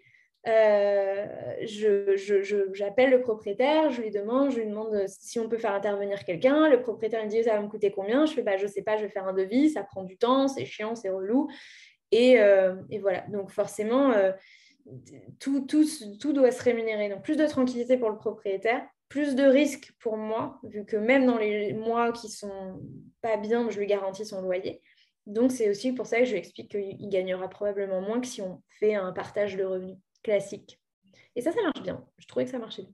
J'appelle le propriétaire, je lui demande si on peut faire intervenir quelqu'un. Le propriétaire me dit ça va me coûter combien. Je fais je sais pas, je vais faire un devis, ça prend du temps, c'est chiant, c'est relou. Et voilà, donc forcément, tout doit se rémunérer. Donc plus de tranquillité pour le propriétaire, plus de risques pour moi, vu que même dans les mois qui sont pas bien, je lui garantis son loyer. Donc c'est aussi pour ça que je lui explique qu'il gagnera probablement moins que si on fait un partage de revenus classique. Et ça marche bien. Je trouvais que ça marchait bien.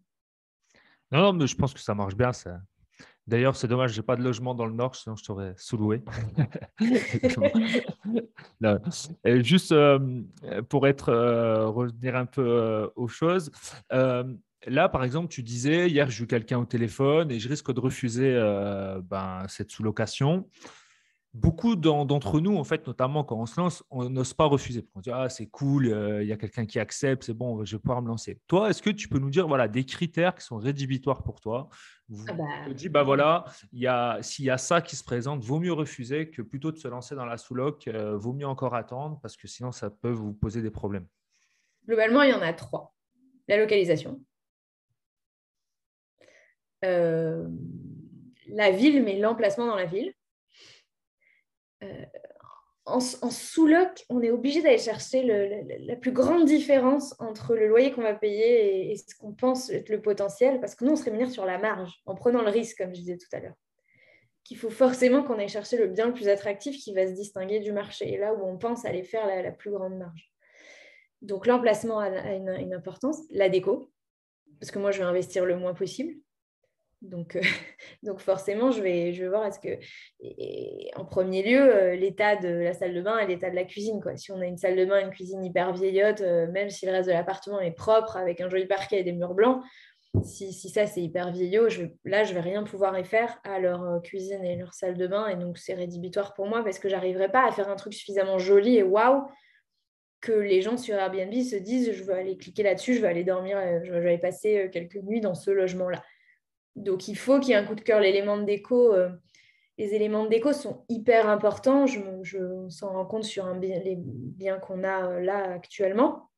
Non, mais je pense que ça marche bien. Ça. D'ailleurs, c'est dommage, je n'ai pas de logement dans le Nord, sinon je t'aurais sous-loué. Non. Et juste pour revenir un peu aux choses, là, par exemple, tu disais, hier, j'ai eu quelqu'un au téléphone et je risque de refuser cette sous-location. Beaucoup d'entre nous, en fait, notamment quand on se lance, on n'ose pas refuser. On dit, ah, c'est cool, il y a quelqu'un qui accepte, c'est bon, je vais pouvoir me lancer. Toi, est-ce que tu peux nous dire voilà, des critères qui sont rédhibitoires pour toi? Tu te dis, voilà, s'il y a ça qui se présente, vaut mieux refuser que plutôt de se lancer dans la sous-loc, vaut mieux encore attendre parce que sinon, ça peut vous poser des problèmes. Globalement, il y en a 3. La localisation, la ville, mais l'emplacement dans la ville. En sous-loc, on est obligé d'aller chercher la plus grande différence entre le loyer qu'on va payer et ce qu'on pense être le potentiel, parce que nous, on se rémunère sur la marge, en prenant le risque, comme je disais tout à l'heure. Qu'il faut forcément qu'on aille chercher le bien le plus attractif qui va se distinguer du marché, et là où on pense aller faire la plus grande marge. Donc l'emplacement a une importance, la déco, parce que moi, je vais investir le moins possible. Donc forcément, je vais voir en premier lieu, l'état de la salle de bain et l'état de la cuisine, quoi. Si on a une salle de bain et une cuisine hyper vieillotte, même si le reste de l'appartement est propre, avec un joli parquet et des murs blancs, si ça c'est hyper vieillot, je vais rien pouvoir y faire à leur cuisine et leur salle de bain, et donc c'est rédhibitoire pour moi parce que j'arriverai pas à faire un truc suffisamment joli et waouh que les gens sur Airbnb se disent je veux aller cliquer là-dessus, je veux aller dormir, je vais aller passer quelques nuits dans ce logement-là. Donc, il faut qu'il y ait un coup de cœur. Les éléments de déco sont hyper importants. Je s'en rends compte sur les biens qu'on a là actuellement,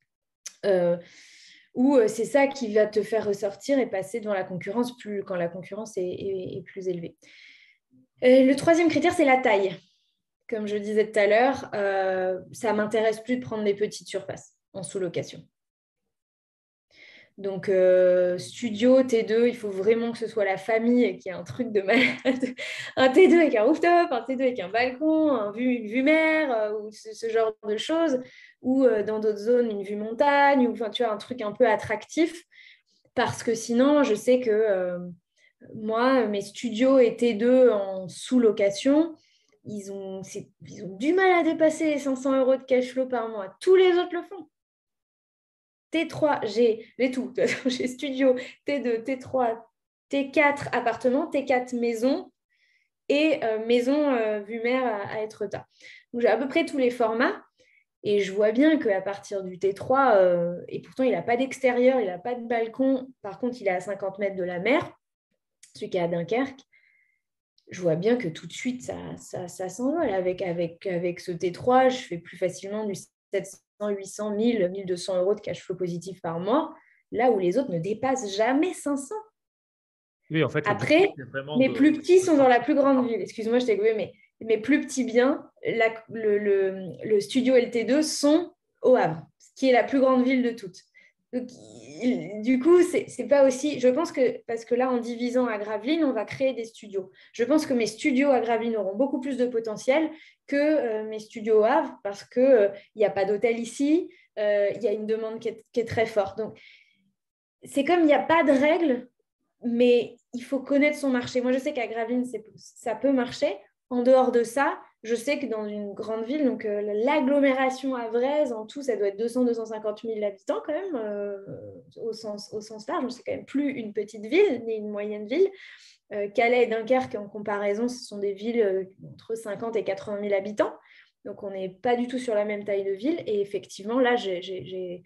où c'est ça qui va te faire ressortir et passer devant la concurrence quand la concurrence est plus élevée. Le troisième critère, c'est la taille. Comme je disais tout à l'heure, ça ne m'intéresse plus de prendre des petites surfaces en sous-location. Donc, studio, T2, il faut vraiment que ce soit la famille et qu'il y ait un truc de malade. Un T2 avec un rooftop, un T2 avec un balcon, une vue mer, ou ce genre de choses. Ou dans d'autres zones, une vue montagne, ou enfin, tu vois, un truc un peu attractif. Parce que sinon, je sais que moi, mes studios et T2 en sous-location, ils ont du mal à dépasser les 500 euros de cash flow par mois. Tous les autres le font. T3, j'ai tout. J'ai studio, T2, T3, T4 appartement, T4 maison et maison vue mer à Etretat. Donc j'ai à peu près tous les formats et je vois bien qu'à partir du T3, et pourtant il n'a pas d'extérieur, il n'a pas de balcon, par contre il est à 50 mètres de la mer, celui qui est à Dunkerque. Je vois bien que tout de suite, ça s'envole. Avec ce T3, je fais plus facilement du 700, 800, 1000, 1200 euros de cash flow positif par mois, là où les autres ne dépassent jamais 500. Oui, en fait, l'objectif, Après, c'est vraiment mes plus petits de sont dans la sortir. plus grande ville. Excuse-moi, je t'ai coupé, mais mes plus petits biens, le studio LT2 sont au Havre, ce qui est la plus grande ville de toutes. Donc, du coup, c'est pas aussi. Je pense que, parce que là, en divisant à Gravelines, on va créer des studios. Je pense que mes studios à Gravelines auront beaucoup plus de potentiel que mes studios au Havre, parce qu'il n'y a pas d'hôtel ici, il y a une demande qui est très forte. Donc, c'est comme il n'y a pas de règles, mais il faut connaître son marché. Moi, je sais qu'à Gravelines, ça peut marcher. En dehors de ça, je sais que dans une grande ville, donc l'agglomération havraise, en tout, ça doit être 200-250 000 habitants quand même, au sens large. C'est quand même plus une petite ville, ni une moyenne ville. Calais et Dunkerque, en comparaison, ce sont des villes entre 50 et 80 000 habitants. Donc, on n'est pas du tout sur la même taille de ville. Et effectivement, là, je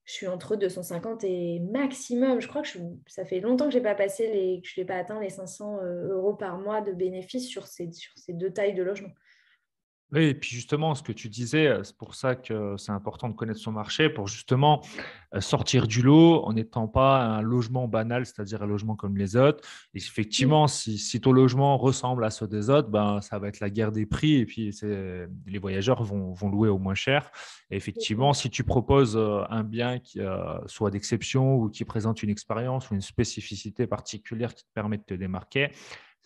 suis entre 250 et maximum. Je crois que ça fait longtemps que je n'ai pas que je n'ai pas atteint les 500 euros par mois de bénéfices sur ces deux tailles de logement. Oui, et puis justement, ce que tu disais, c'est pour ça que c'est important de connaître son marché, pour justement sortir du lot en n'étant pas un logement banal, c'est-à-dire un logement comme les autres. Et effectivement, si ton logement ressemble à ceux des autres, ben, ça va être la guerre des prix et puis les voyageurs vont louer au moins cher. Et effectivement, si tu proposes un bien qui soit d'exception ou qui présente une expérience ou une spécificité particulière qui te permet de te démarquer,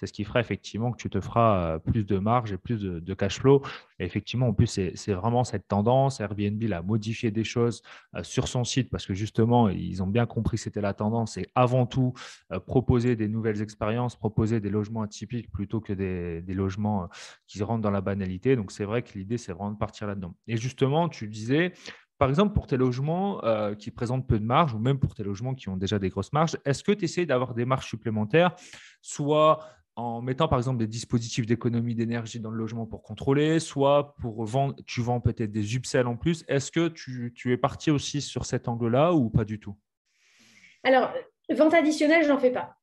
c'est ce qui fera effectivement que tu te feras plus de marge et plus de cash flow. Et effectivement, en plus, c'est vraiment cette tendance. Airbnb a modifié des choses sur son site parce que justement, ils ont bien compris que c'était la tendance et avant tout, proposer des nouvelles expériences, proposer des logements atypiques plutôt que des logements qui rentrent dans la banalité. Donc, c'est vrai que l'idée, c'est vraiment de partir là-dedans. Et justement, tu disais, par exemple, pour tes logements qui présentent peu de marge ou même pour tes logements qui ont déjà des grosses marges, est-ce que tu essaies d'avoir des marges supplémentaires, soit en mettant par exemple des dispositifs d'économie d'énergie dans le logement pour contrôler, soit pour vendre, tu vends peut-être des upsells en plus. Est-ce que tu es parti aussi sur cet angle-là ou pas du tout? Alors, vente additionnelle, je n'en fais pas.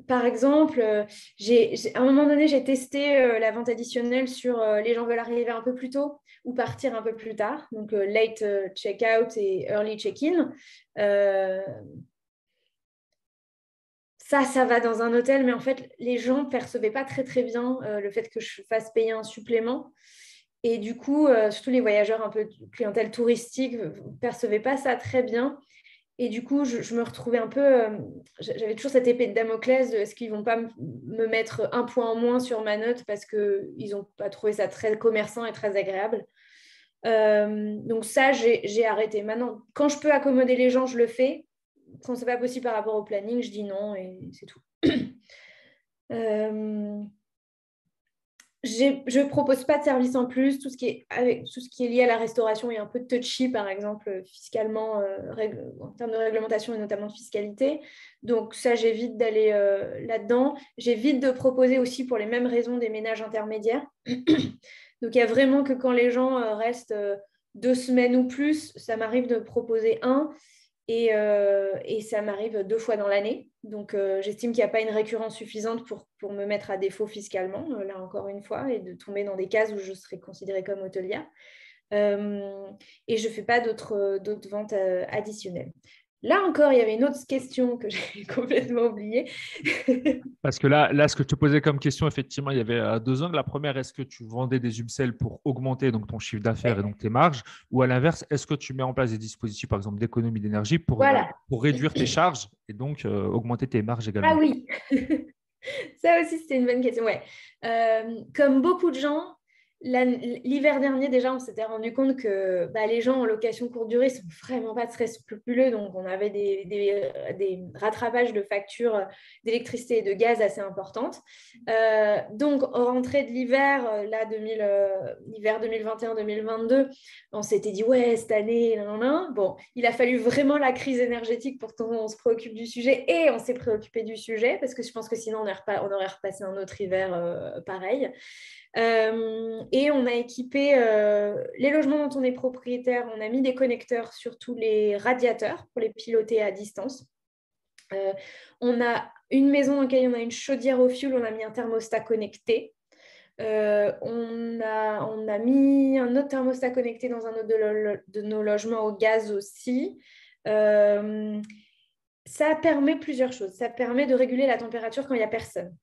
Par exemple, à un moment donné, j'ai testé la vente additionnelle sur les gens veulent arriver un peu plus tôt ou partir un peu plus tard, donc late check-out et early check-in. Ça va dans un hôtel, mais en fait, les gens ne percevaient pas très, très bien le fait que je fasse payer un supplément. Et du coup, surtout les voyageurs un peu de clientèle touristique ne percevaient pas ça très bien. Et du coup, je me retrouvais un peu. J'avais toujours cette épée de Damoclès de est-ce qu'ils ne vont pas me mettre un point en moins sur ma note parce qu'ils n'ont pas trouvé ça très commerçant et très agréable. Donc, ça, j'ai arrêté. Maintenant, quand je peux accommoder les gens, je le fais. Quand ce n'est pas possible par rapport au planning, je dis non et c'est tout. euh, je ne propose pas de service en plus. Tout ce qui est lié à la restauration est un peu touchy, par exemple, fiscalement, en termes de réglementation et notamment de fiscalité. Donc ça, j'évite d'aller là-dedans. J'évite de proposer aussi pour les mêmes raisons des ménages intermédiaires. Donc il y a vraiment que quand les gens restent 2 semaines ou plus, ça m'arrive de proposer un. Et ça m'arrive 2 fois dans l'année. Donc, j'estime qu'il n'y a pas une récurrence suffisante pour me mettre à défaut fiscalement, là encore une fois, et de tomber dans des cases où je serais considérée comme hôtelière. Et je ne fais pas d'autres ventes additionnelles. Là encore, il y avait une autre question que j'ai complètement oubliée. Parce que là, ce que je te posais comme question, effectivement, il y avait deux angles. La première, est-ce que tu vendais des upsells pour augmenter donc, ton chiffre d'affaires et donc tes marges? Ou à l'inverse, est-ce que tu mets en place des dispositifs, par exemple, d'économie d'énergie Voilà. pour réduire tes charges et donc augmenter tes marges Ah également? oui, ça aussi, c'était une bonne question. Ouais. Comme beaucoup de gens, l'hiver dernier, déjà, on s'était rendu compte que les gens en location courte durée sont vraiment pas très scrupuleux. Donc, on avait des rattrapages de factures d'électricité et de gaz assez importantes. Donc, au rentrée de l'hiver, l'hiver 2021-2022, on s'était dit, ouais, cette année, nan, nan, nan. Bon, il a fallu vraiment la crise énergétique pour qu'on se préoccupe du sujet et on s'est préoccupé du sujet parce que je pense que sinon, on aurait repassé un autre hiver pareil. Et on a équipé les logements dont on est propriétaire. On a mis des connecteurs sur tous les radiateurs pour les piloter à distance. On a une maison dans laquelle on a une chaudière au fioul. On a mis un thermostat connecté. On a mis un autre thermostat connecté dans un autre de nos logements au gaz aussi. Ça permet plusieurs choses. Ça permet de réguler la température quand il n'y a personne.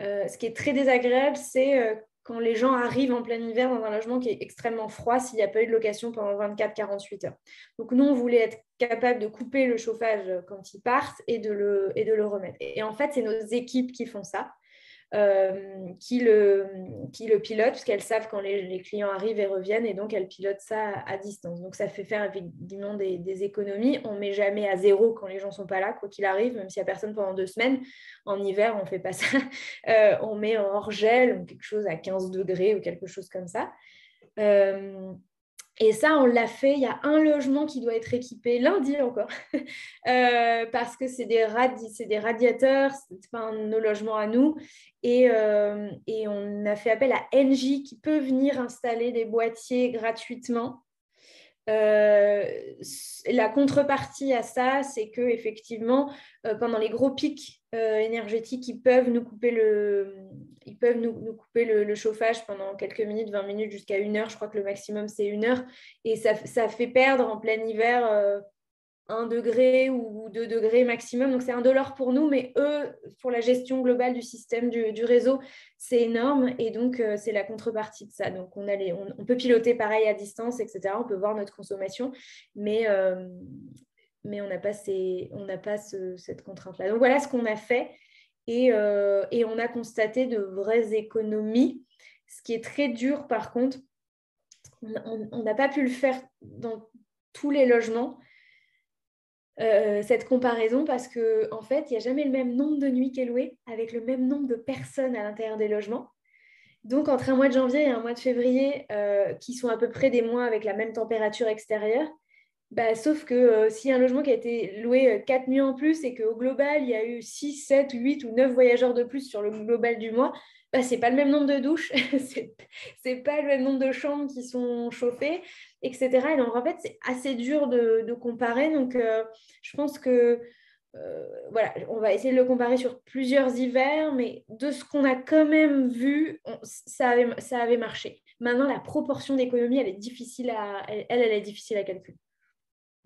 Ce qui est très désagréable, c'est quand les gens arrivent en plein hiver dans un logement qui est extrêmement froid s'il n'y a pas eu de location pendant 24-48 heures. Donc nous, on voulait être capable de couper le chauffage quand ils partent et de le remettre. Et en fait, c'est nos équipes qui font ça. Qui le pilotent, parce qu'elles savent quand les clients arrivent et reviennent, et donc elles pilotent ça à distance. Donc ça fait faire évidemment des économies. On ne met jamais à zéro quand les gens ne sont pas là, quoi qu'il arrive, même s'il n'y a personne pendant 2 semaines. En hiver, on ne fait pas ça. On met en hors-gel, quelque chose à 15 degrés ou quelque chose comme ça. Et ça, on l'a fait. Il y a un logement qui doit être équipé lundi encore, parce que c'est des radiateurs, c'est pas un de nos logements à nous. Et on a fait appel à Engie qui peut venir installer des boîtiers gratuitement. La contrepartie à ça, c'est que effectivement, pendant les gros pics énergétiques, ils peuvent nous couper le chauffage pendant quelques minutes, 20 minutes jusqu'à 1 heure. Je crois que le maximum, c'est 1 heure. Et ça fait perdre en plein hiver 1 degré ou 2 degrés maximum. Donc, c'est $1 pour nous, mais eux, pour la gestion globale du système du réseau, c'est énorme. Et donc, c'est la contrepartie de ça. Donc, on peut piloter pareil à distance, etc. On peut voir notre consommation, mais on n'a pas, cette contrainte-là. Donc, voilà ce qu'on a fait. Et on a constaté de vraies économies. Ce qui est très dur, par contre, on n'a pas pu le faire dans tous les logements. Cette comparaison parce qu'en fait, il n'y a jamais le même nombre de nuits qui est loué avec le même nombre de personnes à l'intérieur des logements. Donc, entre un mois de janvier et un mois de février, qui sont à peu près des mois avec la même température extérieure, sauf que si un logement qui a été loué 4 nuits en plus et qu'au global, il y a eu 6, 7, 8 ou 9 voyageurs de plus sur le global du mois, ce n'est pas le même nombre de douches, c'est pas le même nombre de chambres qui sont chauffées, etc. Et donc, en fait, c'est assez dur de comparer. Donc, je pense que voilà, on va essayer de le comparer sur plusieurs hivers, mais de ce qu'on a quand même vu, ça avait marché. Maintenant, la proportion d'économie, elle est difficile elle est difficile à calculer.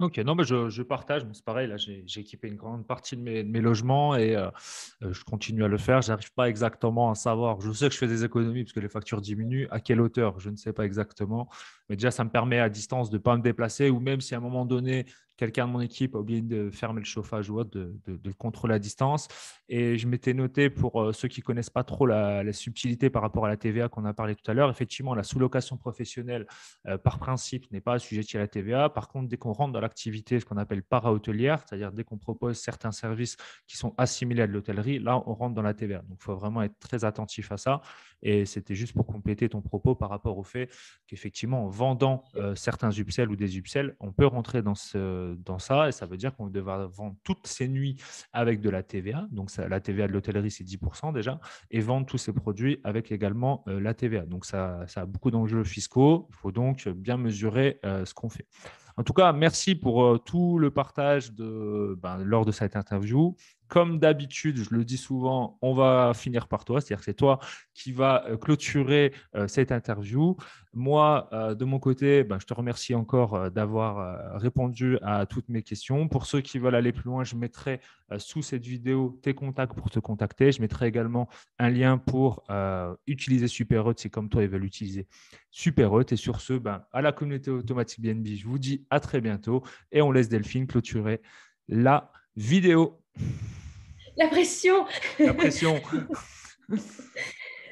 Ok, non, mais je partage. C'est pareil, là, j'ai équipé une grande partie de mes logements et je continue à le faire. Je n'arrive pas exactement à savoir. Je sais que je fais des économies parce que les factures diminuent. À quelle hauteur? Je ne sais pas exactement. Mais déjà, ça me permet à distance de ne pas me déplacer ou même si à un moment donné, quelqu'un de mon équipe a oublié de fermer le chauffage ou autre, de le contrôler à distance. Et je m'étais noté pour ceux qui ne connaissent pas trop la subtilité par rapport à la TVA qu'on a parlé tout à l'heure. Effectivement, la sous-location professionnelle, par principe, n'est pas assujettie à la TVA. Par contre, dès qu'on rentre dans l'activité, ce qu'on appelle para-hôtelière, c'est-à-dire dès qu'on propose certains services qui sont assimilés à de l'hôtellerie, là, on rentre dans la TVA. Donc, il faut vraiment être très attentif à ça. Et c'était juste pour compléter ton propos par rapport au fait qu'effectivement, en vendant certains upsells ou des upsells, on peut rentrer dans ça et ça veut dire qu'on devra vendre toutes ces nuits avec de la TVA. Donc, la TVA de l'hôtellerie, c'est 10% déjà et vendre tous ces produits avec également la TVA. Donc, ça a beaucoup d'enjeux fiscaux. Il faut donc bien mesurer ce qu'on fait. En tout cas, merci pour tout le partage lors de cette interview. Comme d'habitude, je le dis souvent, on va finir par toi. C'est-à-dire que c'est toi qui vas clôturer cette interview. Moi, de mon côté, je te remercie encore d'avoir répondu à toutes mes questions. Pour ceux qui veulent aller plus loin, je mettrai sous cette vidéo tes contacts pour te contacter. Je mettrai également un lien pour utiliser SuperHot si comme toi, ils veulent utiliser SuperHot. Et sur ce, à la communauté automatique BNB, je vous dis à très bientôt et on laisse Delphine clôturer la vidéo. La pression. La pression.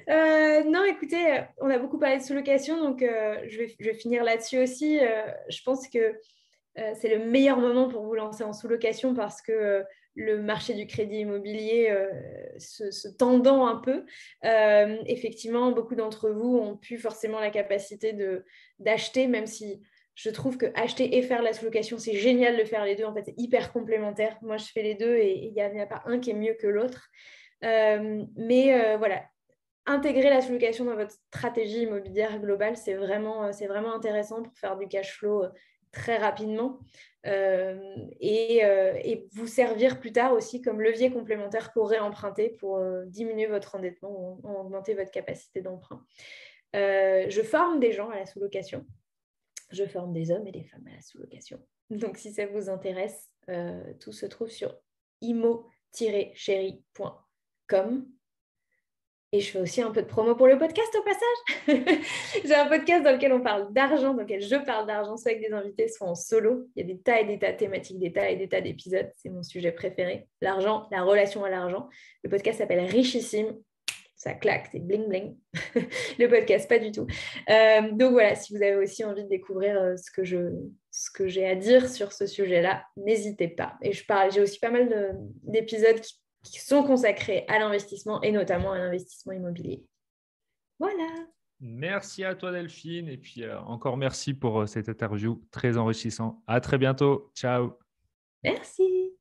Non, écoutez, on a beaucoup parlé de sous-location, donc je vais finir là-dessus aussi. Je pense que c'est le meilleur moment pour vous lancer en sous-location parce que le marché du crédit immobilier se tendant un peu. Effectivement, beaucoup d'entre vous ont pu forcément la capacité d'acheter, même si je trouve que acheter et faire la sous-location, c'est génial de faire les deux. En fait, c'est hyper complémentaire. Moi, je fais les deux et il n'y a pas un qui est mieux que l'autre. Mais voilà, intégrer la sous-location dans votre stratégie immobilière globale, c'est vraiment intéressant pour faire du cash flow très rapidement et vous servir plus tard aussi comme levier complémentaire pour réemprunter, pour diminuer votre endettement ou augmenter votre capacité d'emprunt. Je forme des gens à la sous-location. Je forme des hommes et des femmes à la sous-location. Donc, si ça vous intéresse, tout se trouve sur imo-chéri.com. Et je fais aussi un peu de promo pour le podcast au passage. J'ai un podcast dans lequel on parle d'argent, dans lequel je parle d'argent, soit avec des invités, soit en solo. Il y a des tas et des tas de thématiques, des tas et des tas d'épisodes. C'est mon sujet préféré. L'argent, la relation à l'argent. Le podcast s'appelle Richissime. Ça claque, c'est bling bling. Le podcast, pas du tout. Donc voilà, si vous avez aussi envie de découvrir ce que j'ai à dire sur ce sujet-là, n'hésitez pas. Et j'ai aussi pas mal d'épisodes qui sont consacrés à l'investissement et notamment à l'investissement immobilier. Voilà. Merci à toi Delphine et puis encore merci pour cette interview très enrichissante. À très bientôt. Ciao. Merci.